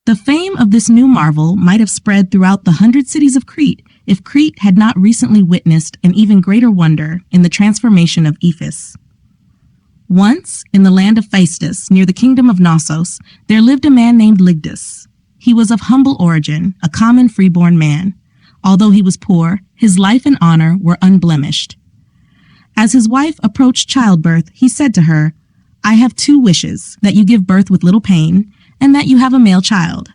The fame of this new marvel might have spread throughout the 100 cities of Crete if Crete had not recently witnessed an even greater wonder in the transformation of Iphis. Once, in the land of Phaestus, near the kingdom of Knossos, there lived a man named Lygdus. He was of humble origin, a common freeborn man. Although he was poor, his life and honor were unblemished. As his wife approached childbirth, he said to her, "I have 2 wishes, that you give birth with little pain, and that you have a male child.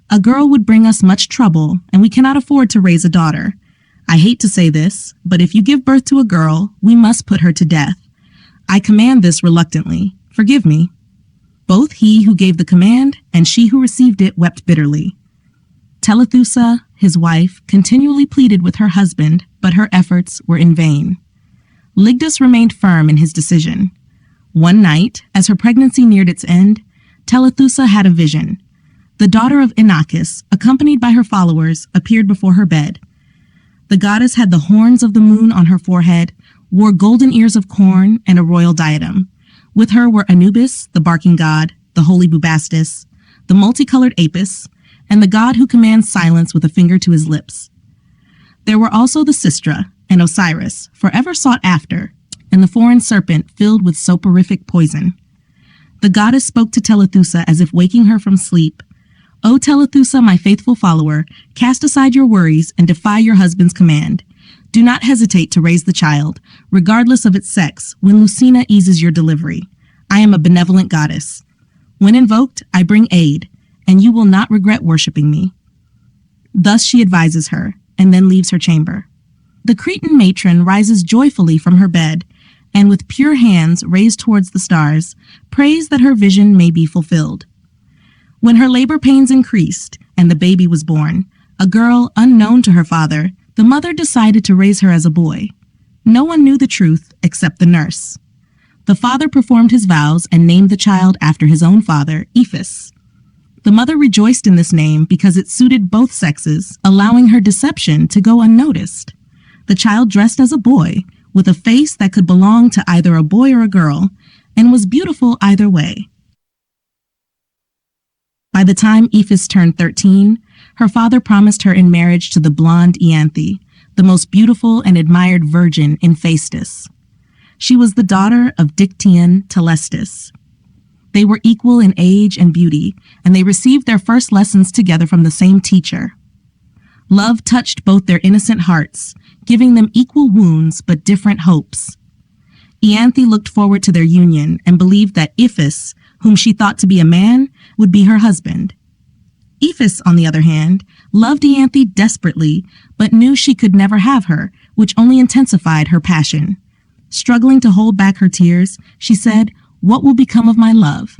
A girl would bring us much trouble, and we cannot afford to raise a daughter. I hate to say this, but if you give birth to a girl, we must put her to death. I command this reluctantly. Forgive me." Both he who gave the command and she who received it wept bitterly. Telethusa, his wife, continually pleaded with her husband, but her efforts were in vain. Lygdus remained firm in his decision. One night, as her pregnancy neared its end, Telethusa had a vision. The daughter of Inachus, accompanied by her followers, appeared before her bed. The goddess had the horns of the moon on her forehead, wore golden ears of corn, and a royal diadem. With her were Anubis, the barking god, the holy Bubastis, the multicolored Iphis, and the god who commands silence with a finger to his lips. There were also the Sistra and Osiris, forever sought after, and the foreign serpent filled with soporific poison. The goddess spoke to Telethusa as if waking her from sleep. "O Telethusa, my faithful follower, cast aside your worries and defy your husband's command. Do not hesitate to raise the child, regardless of its sex, when Lucina eases your delivery. I am a benevolent goddess. When invoked, I bring aid, and you will not regret worshiping me." Thus she advises her, and then leaves her chamber. The Cretan matron rises joyfully from her bed, and with pure hands raised towards the stars, prays that her vision may be fulfilled. When her labor pains increased, and the baby was born, a girl unknown to her father, the mother decided to raise her as a boy. No one knew the truth except the nurse. The father performed his vows and named the child after his own father, Iphis. The mother rejoiced in this name because it suited both sexes, allowing her deception to go unnoticed. The child dressed as a boy, with a face that could belong to either a boy or a girl, and was beautiful either way. By the time Iphis turned 13, her father promised her in marriage to the blonde Ianthe, the most beautiful and admired virgin in Phaestus. She was the daughter of Dictaean Telestis. They were equal in age and beauty, and they received their first lessons together from the same teacher. Love touched both their innocent hearts, giving them equal wounds but different hopes. Ianthe looked forward to their union and believed that Iphis, whom she thought to be a man, would be her husband. Iphis, on the other hand, loved Ianthe desperately, but knew she could never have her, which only intensified her passion. Struggling to hold back her tears, she said, "What will become of my love?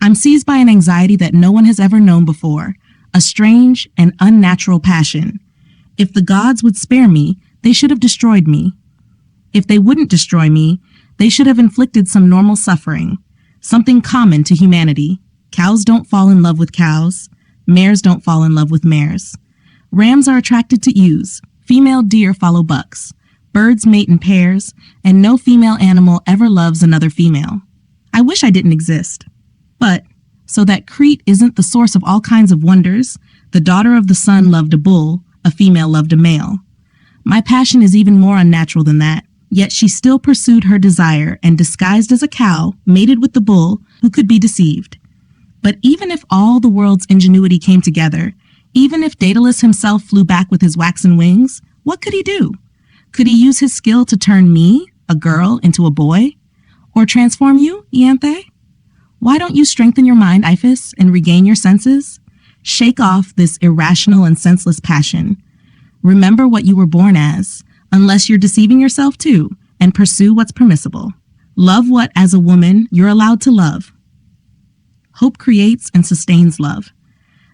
I'm seized by an anxiety that no one has ever known before, a strange and unnatural passion. If the gods would spare me, they should have destroyed me. If they wouldn't destroy me, they should have inflicted some normal suffering, something common to humanity. Cows don't fall in love with cows. Mares don't fall in love with mares. Rams are attracted to ewes. Female deer follow bucks. Birds mate in pairs, and no female animal ever loves another female. I wish I didn't exist. But, so that Crete isn't the source of all kinds of wonders, the daughter of the sun loved a bull, a female loved a male. My passion is even more unnatural than that, yet she still pursued her desire and disguised as a cow, mated with the bull, who could be deceived. But even if all the world's ingenuity came together, even if Daedalus himself flew back with his waxen wings, what could he do? Could he use his skill to turn me, a girl, into a boy? Or transform you, Ianthe? Why don't you strengthen your mind, Iphis, and regain your senses? Shake off this irrational and senseless passion. Remember what you were born as, unless you're deceiving yourself too, and pursue what's permissible. Love what, as a woman, you're allowed to love. Hope creates and sustains love.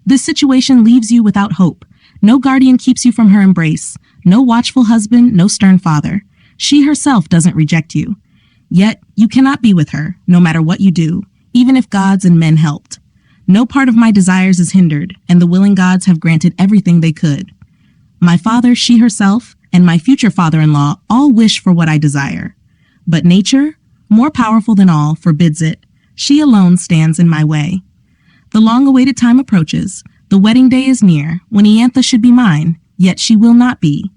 This situation leaves you without hope. No guardian keeps you from her embrace. No watchful husband, no stern father. She herself doesn't reject you. Yet, you cannot be with her, no matter what you do, even if gods and men helped. No part of my desires is hindered, and the willing gods have granted everything they could. My father, she herself, and my future father-in-law all wish for what I desire. But nature, more powerful than all, forbids it. She alone stands in my way. The long-awaited time approaches. The wedding day is near, when Ianthe should be mine, yet she will not be.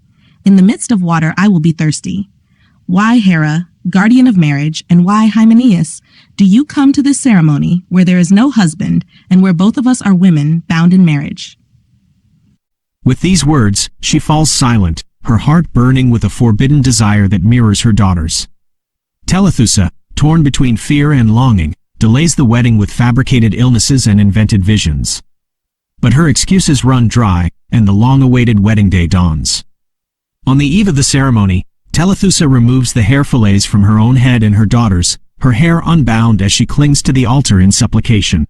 In the midst of water I will be thirsty. Why, Hera, guardian of marriage, and why, Hymenaeus, do you come to this ceremony where there is no husband and where both of us are women bound in marriage? With these words, she falls silent, her heart burning with a forbidden desire that mirrors her daughter's. Telethusa, torn between fear and longing, delays the wedding with fabricated illnesses and invented visions. But her excuses run dry, and the long-awaited wedding day dawns. On the eve of the ceremony, Telethusa removes the hair fillets from her own head and her daughter's, her hair unbound as she clings to the altar in supplication.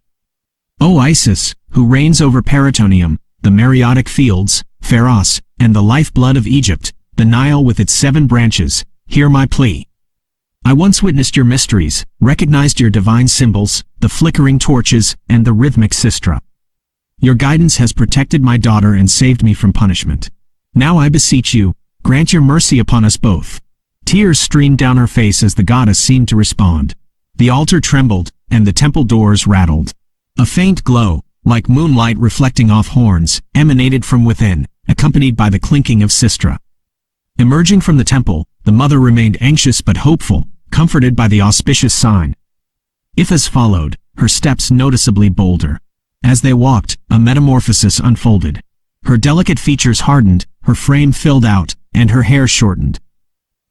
O Isis, who reigns over Peritonium, the Mereotic fields, Pharos, and the lifeblood of Egypt, the Nile with its 7 branches, hear my plea. I once witnessed your mysteries, recognized your divine symbols, the flickering torches, and the rhythmic sistra. Your guidance has protected my daughter and saved me from punishment. Now I beseech you, grant your mercy upon us both. Tears streamed down her face as the goddess seemed to respond. The altar trembled, and the temple doors rattled. A faint glow, like moonlight reflecting off horns, emanated from within, accompanied by the clinking of sistra. Emerging from the temple, the mother remained anxious but hopeful, comforted by the auspicious sign. Iphis followed, her steps noticeably bolder. As they walked, a metamorphosis unfolded. Her delicate features hardened, her frame filled out, and her hair shortened.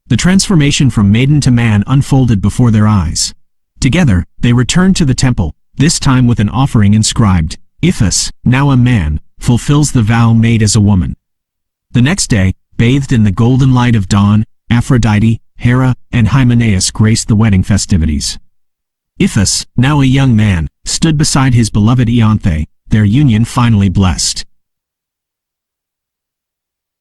The transformation from maiden to man unfolded before their eyes. Together, they returned to the temple, this time with an offering inscribed, Iphis, now a man, fulfills the vow made as a woman. The next day, bathed in the golden light of dawn, Aphrodite, Hera, and Hymenaeus graced the wedding festivities. Iphis, now a young man, stood beside his beloved Ianthe, their union finally blessed.